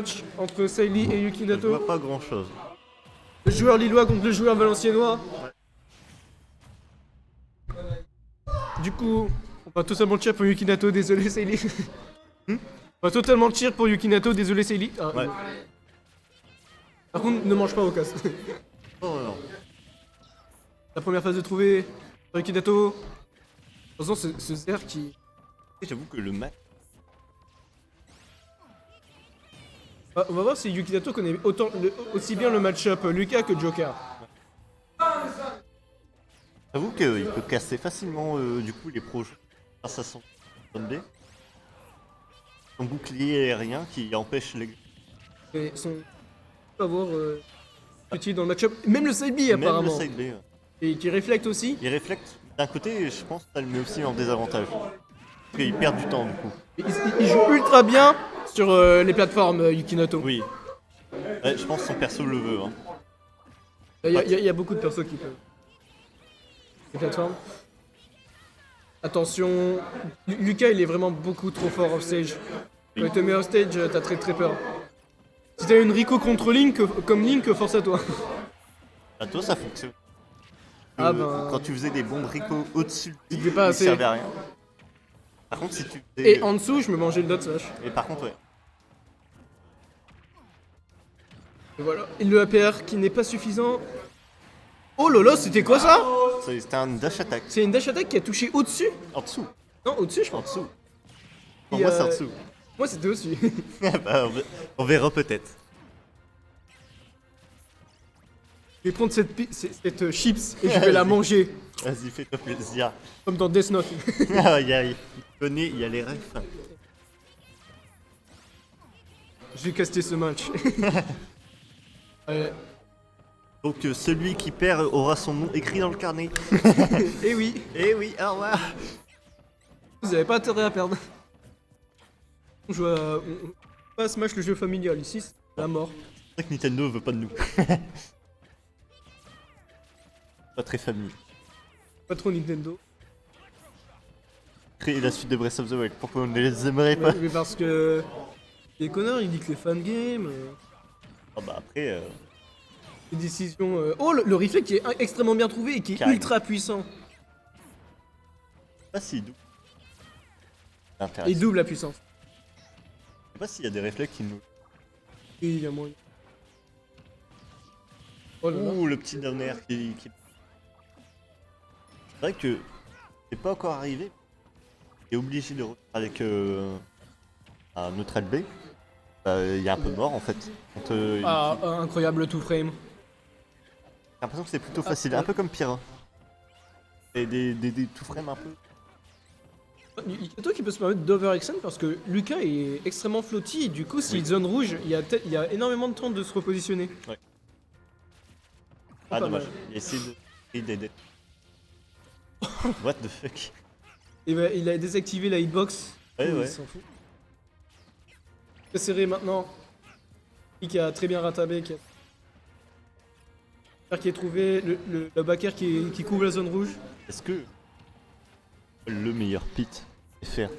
match entre Sailly et Je Yukinato. vois pas grand chose. Le joueur lillois contre le joueur valenciennois. Du coup, on va totalement cheer pour Yukinato, désolé Sailly. On va totalement cheer pour Yukinato, désolé Sailly. Ah, Ouais. Par contre, ne mange pas au casse. Oh non. La première phase de trouver Yukinato. Attention, ce Zer qui. J'avoue que le match. Ah, on va voir si Yukinato connaît aussi bien le match-up Lucas que Joker. J'avoue qu'il peut casser facilement du coup les projets grâce à son B. Son bouclier aérien qui empêche les. Et son. On va voir petit dans le match-up. Même le side B Même apparemment. le side B. Ouais. Et qui réflecte aussi. Il réflecte. D'un côté, je pense que ça le met aussi en désavantage. Parce qu'il perd du temps du coup. Il joue ultra bien sur les plateformes Yukinato. Oui. Ouais, je pense que son perso le veut. Hein. Il y a beaucoup de persos qui peuvent. Les plateformes. Attention, Lucas il est vraiment beaucoup trop fort offstage. Quand il te met offstage, t'as très très peur. Si t'as une Rico contre Link, comme Link, force à toi. À toi, ça fonctionne. Ah ben- Quand tu faisais des bombes Rico au-dessus, Il fait pas assez. servait à rien. Par contre, si tu faisais. Et en dessous, je me mangeais le dot slash. Et par contre, ouais. Et voilà. Et le APR qui n'est pas suffisant. Oh lolo, c'était quoi ça? C'était un dash attack. C'est une dash attack qui a touché au-dessus? En dessous. Non, au-dessus, je En pense. dessous. Pour Et, moi, c'est en dessous. Moi, c'était au-dessus. Bah, on verra peut-être. Je vais prendre cette chips et je vais la manger. Vas-y, fais-toi plaisir. Comme dans Death Note. Ah, il y a les refs. Je vais caster ce match. Donc, celui qui perd aura son nom écrit dans le carnet. Et oui, Eh oui, au revoir. vous avez pas intérêt à perdre. On joue à... on pas à Smash le jeu familial, ici c'est la mort. C'est vrai que Nintendo veut pas de nous. Pas très famille. Pas trop Nintendo. Créer la suite de Breath of the Wild, pourquoi on ne les aimerait pas? Mais parce que... Les connards, ils disent que les fangames... Ah bah après, les décisions... Oh, le reflet qui est extrêmement bien trouvé et qui est Carrément. ultra puissant. pas si doux. C'est Et intéressant. double la puissance. Je sais pas s'il y a des réflexes qui nous. Oui, il y a moyen. Oh là là. Ouh, le petit down air qui. C'est vrai que c'est pas encore arrivé. Il est obligé de refaire avec un neutral B. Il est un peu mort en fait. Quand, Ah, incroyable two frame. J'ai l'impression que c'est plutôt facile, un peu comme Pyra. Et des tout frames un peu. Yukinato qui peut se permettre d'overextend parce que Lucas est extrêmement flotti et du coup s'il zone rouge, il y a énormément de temps de se repositionner. Ouais. Pas Ah dommage, mal. il a essayé de. Il est dead. What the fuck? Et bah, il a désactivé la hitbox. Ouais, Il ouais. s'en fout. Très serré maintenant. Qui a très bien rattrapé. Qui est trouvé, le backer qui couvre la zone rouge. Est-ce que le meilleur pit est faire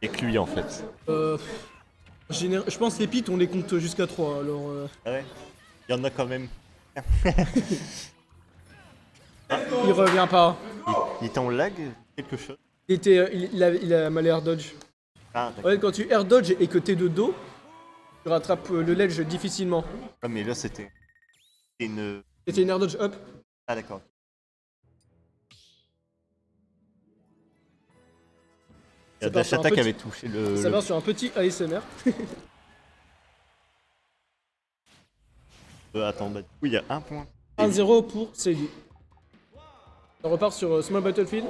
avec lui en fait? Je pense que les pits on les compte jusqu'à 3 alors. Ah ouais? Il y en a quand même. Il revient pas. Il était en lag quelque chose? Il a mal air dodge. Ah d'accord. Ouais, quand tu air dodge et que t'es de dos, tu rattrapes le ledge difficilement. Ah, mais là c'était une. C'était une air dodge up. Ah d'accord. La Ça part dash sur un attack petit- avait touché le. Ça va sur un petit ASMR. Attends, bah, du coup il y a un point. 1-0 pour Céline. On repart sur Small Battlefield.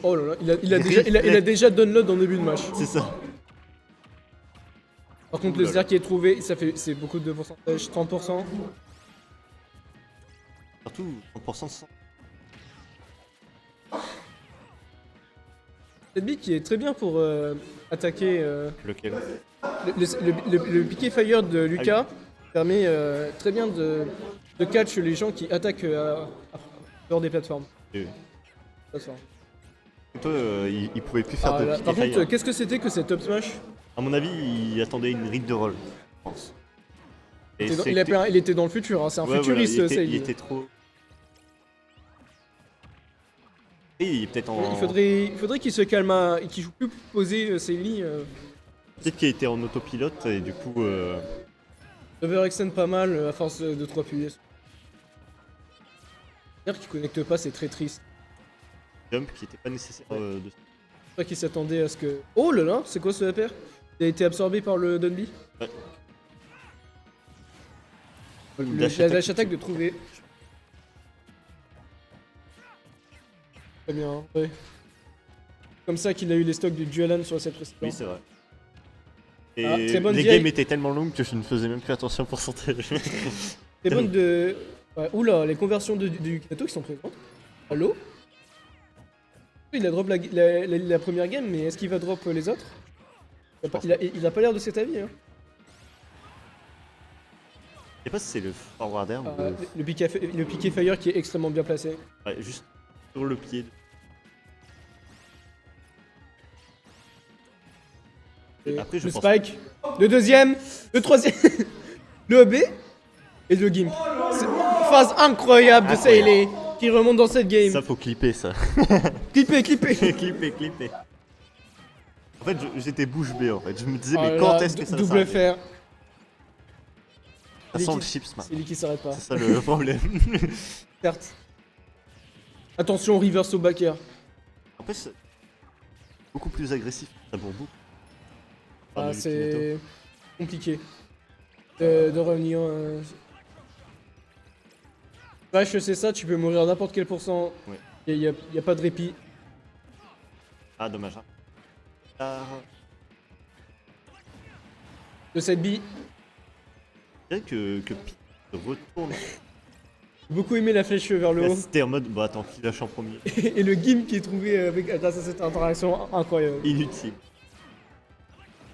Oh là là, il a déjà download en début de match. C'est ça. Par contre, Ouh le là Zer qui est trouvé, c'est beaucoup de pourcentage, 30%. Surtout 30% de sang. Cette bille qui est très bien pour attaquer. Lequel? Le piqué fire de Lucas permet très bien de catch les gens qui attaquent hors des plateformes. Et Plateformes. toi, il pouvait plus faire Ah, de là, pick par et contre, fire. qu'est-ce que c'était que cet up smash? À mon avis, il attendait une ride de roll, je pense. Et Il était dans le futur, hein. C'est un ouais, futuriste, voilà, ça. il était trop. Et il est peut-être en. Il faudrait qu'il se calme, et qu'il joue plus posé, Seili. Peut-être qu'il était en autopilote et du coup. Overextend pas mal à force de trop appuyer. Dire qu'il connecte pas, c'est très triste. Jump qui était pas nécessaire de. Je crois qu'il s'attendait à ce que. Oh là là, c'est quoi ce APR? Il a été absorbé par le Dunby. Ouais. La dash attack de trouver. Très bien, hein, ouais. Comme ça qu'il a eu les stocks du Dualan sur cette précédente. Oui, c'est vrai. Et Ah, très bonne les vieille. games étaient tellement longues que je ne faisais même plus attention au pourcentage. C'est bonne de. Ouais, oula, les conversions du Kato qui sont présentes. Allo? Il a drop la première game, mais est-ce qu'il va drop les autres? Il a pas l'air de cet avis. Hein. Je sais pas si c'est le forwarder ou Le piqué fire qui est extrêmement bien placé. Ouais, juste sur le pied. Et Après, je le pense- spike, le deuxième, le troisième, le OB et le Gimp. C'est une phase incroyable de Seili qui remonte dans cette game. Ça, faut clipper ça. Clipper. clipper. En fait, j'étais bouche bée en fait. Je me disais, Oh mais là quand là, est-ce que ça va double s'arrêter? FR. Ça sent le chips C'est maintenant. lui qui s'arrête pas. C'est ça le problème. Certes. Attention, reverse au backer. En plus, c'est beaucoup plus agressif. Ça bourre beaucoup. Ah, Pardon, c'est compliqué de revenir. Vache, c'est ça, tu peux mourir à n'importe quel pourcent. Ouais. Y a pas de répit. Ah, dommage. Hein. Ah, De cette bille. je dirais que Pete se retourne. J'ai beaucoup aimé la flèche vers le haut. C'était en mode, bah attends, qui lâche en premier? Et le gimp qui est trouvé grâce à cette interaction incroyable. Inutile.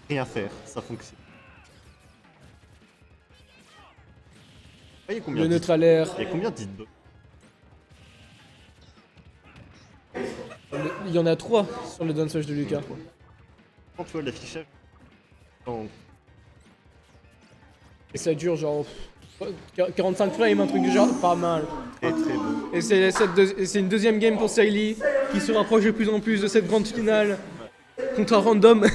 Rien faire, ça fonctionne. Ah, il y a combien Le d'hits neutralaire. Il y a combien d'hitbox? Il y en a 3 sur le downswitch de Lucas. Quand tu vois l'affichage, quand Et ça dure genre 45 frames, un truc du genre, pas mal. très très beau. Et c'est une deuxième game pour Seili qui se rapproche de plus en plus de cette grande finale contre un random.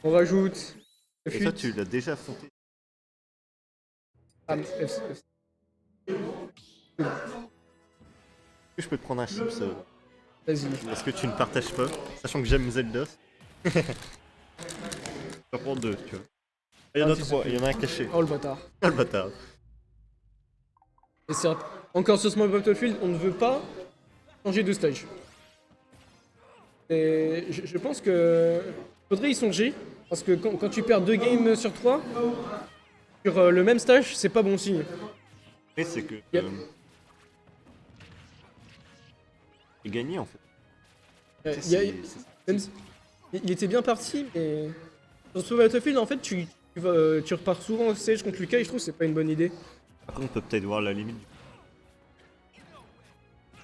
On rajoute. Et ça, tu l'as déjà affronté. Ah, Est-ce que je peux te prendre un chips Vas-y. Est-ce que tu ne partages pas? Sachant que j'aime Zelda. Je vais prendre deux, tu vois. Il y en a si, trois, c'est il y en a un caché. Oh le bâtard. Ah le bâtard. Et c'est encore sur Small Battlefield, on ne veut pas changer de stage. Et je pense que faudrait y songer, parce que quand tu perds 2 games sur 3 sur le même stage, c'est pas bon signe. Et c'est que. Yep. Il gagné en fait. Il y a- même si- il était bien parti, mais sur Small Battlefield, en fait, tu repars souvent au stage contre Lucas et je trouve que c'est pas une bonne idée. Après, on peut peut-être voir la limite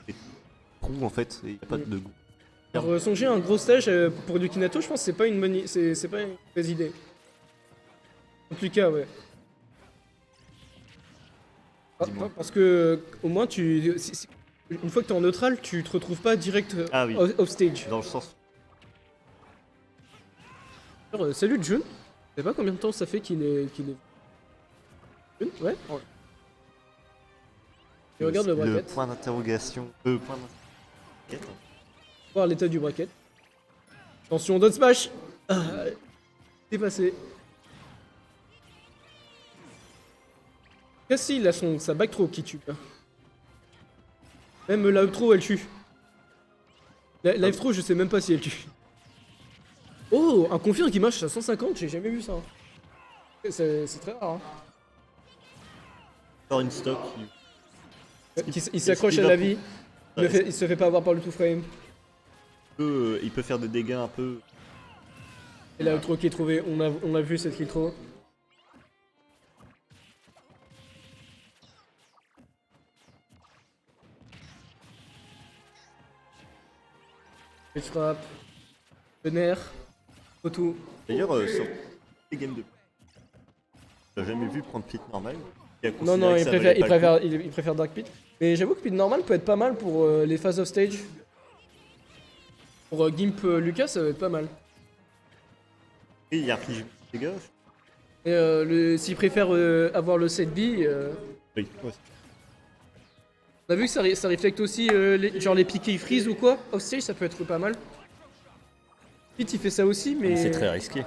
du trou en fait, et il n'y a pas de goût. Alors, songer à un gros stage pour Yukinato, je pense que c'est pas une bonne c'est pas une mauvaise idée. Contre Lucas, ouais. Dis-moi. Parce que au moins une fois que t'es en neutral, tu te retrouves pas direct Ah oui. off stage. Dans le sens. Alors, salut Jun. Je sais pas combien de temps ça fait qu'il est. Jun, ouais. Et regarde le bracket. point d'interrogation. Point d'interrogation. Voir l'état du bracket. Attention, down smash. Ah, c'est passé. Cassie, il a sa back throw qui tue. Là. Même la up throw, elle tue. La live throw, je sais même pas si elle tue. Oh, un confirme qui marche à 150, j'ai jamais vu ça. C'est très rare. Hein. Encore une stock. Il s'accroche à la vie. Il se fait pas avoir par le two frame. Il peut faire des dégâts un peu. Et la up throw qui est trouvée, on a vu cette kill throw. Le frappe. Le nerf. Tout. D'ailleurs, sur les games de j'ai jamais vu prendre Pit normal. Non, non, il préfère Dark Pit. Mais j'avoue que Pit normal peut être pas mal pour les phases of stage. Pour Gimp Lucas, ça va être pas mal. Et il y a inflige des gars. Et s'il préfère avoir le set B, Oui, ouais. on a vu que ça reflecte aussi genre les piquets freeze ou quoi. Off stage, ça peut être pas mal. Pit il fait ça aussi, mais. C'est très risqué.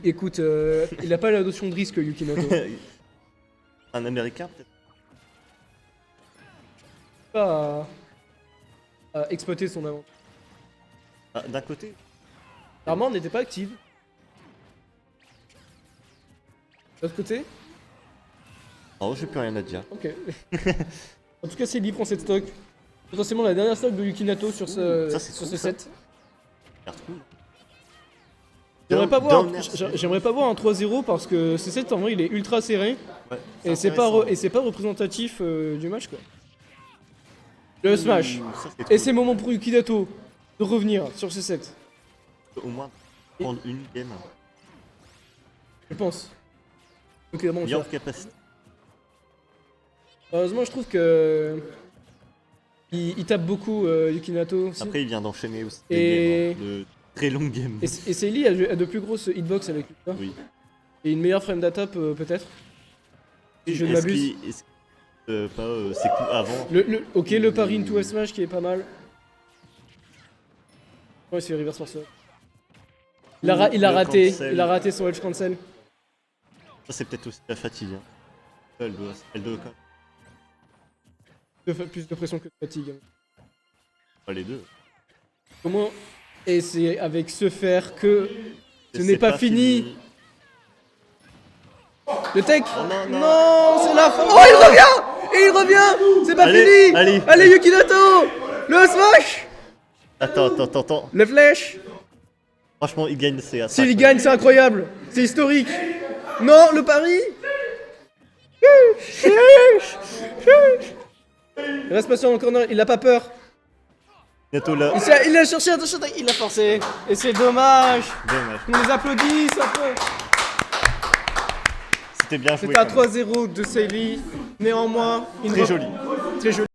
Écoute, il a pas la notion de risque, Yukinato. Un américain peut-être. Pas à exploiter son avantage. Ah, d'un côté, L'armand n'était pas active. De l'autre côté. non, j'ai plus rien à dire. Ok. En tout cas, Célie prend cette stock. Potentiellement la dernière stock de Yukinato sur ce, ça, c'est sur cool, ce ça. set. Regarde, cool. J'aimerais pas voir un 3-0 parce que ce set en vrai il est ultra serré Ouais, et c'est pas, représentatif du match quoi. Le smash. Ça, c'est Et cool. c'est le moment pour Yukinato de revenir sur ce set, Au moins prendre une game. je pense. Ok, bon, Meilleure capacité. heureusement je trouve que il tape beaucoup Yukinato aussi. Après, il vient d'enchaîner aussi Et- des games, de très longues games. Et Seili a de plus grosses hitbox avec lui. Hein. Oui. Et une meilleure frame d'attaque peut-être. Si je ne Est-ce m'abuse. est-ce pas ses coups avant Ok, le pari into smash qui est pas mal. Ouais, c'est reverse force. Il a Le raté. cancel. Il a raté son edge cancel. Ça, c'est peut-être aussi la fatigue. Hein. Elle doit quand même. Plus de pression que de fatigue. Pas les deux. Comment. Et c'est avec ce fer que ce Et n'est c'est pas fini. Le tech. Oh non, non. Non, c'est la fin. Oh, il revient. Et il revient. C'est pas Allez, fini. allez. Yukinato. Le smash. Attends. Le flèche. Franchement, il gagne, c'est à S'il gagne, c'est incroyable. C'est historique. Non, le pari. Il reste patient dans le corner. Il a pas peur. Bientôt là. Il a cherché un touch attack. Il a forcé. Et c'est dommage. Dommage. On les applaudit, ça peut. C'était bien joué. C'était à quand même. 3-0 de Seili. Néanmoins, une Très joli. Très joli.